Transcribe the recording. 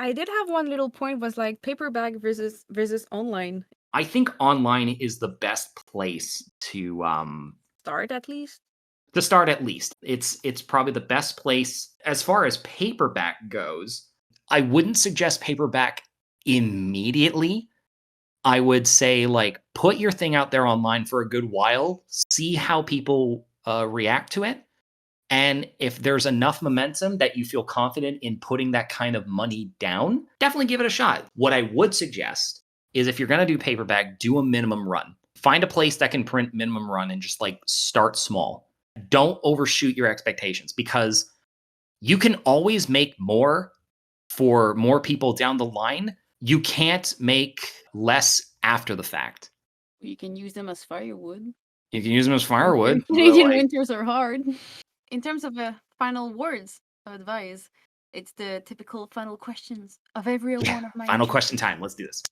I did have one little point was like paperback versus online. I think online is the best place Start at least. to start at least. It's probably the best place as far as paperback goes. I wouldn't suggest paperback immediately. I would say like put your thing out there online for a good while, see how people react to it. And if there's enough momentum that you feel confident in putting that kind of money down, definitely give it a shot. What I would suggest is if you're going to do paperback, do a minimum run. Find a place that can print minimum run and just like start small. Don't overshoot your expectations because you can always make more for more people down the line. You can't make less after the fact. You can use them as firewood. You can use them as firewood. Canadian like, winters are hard. In terms of final words of advice, it's the typical final questions of every one of my final interviews. question time. Let's do this.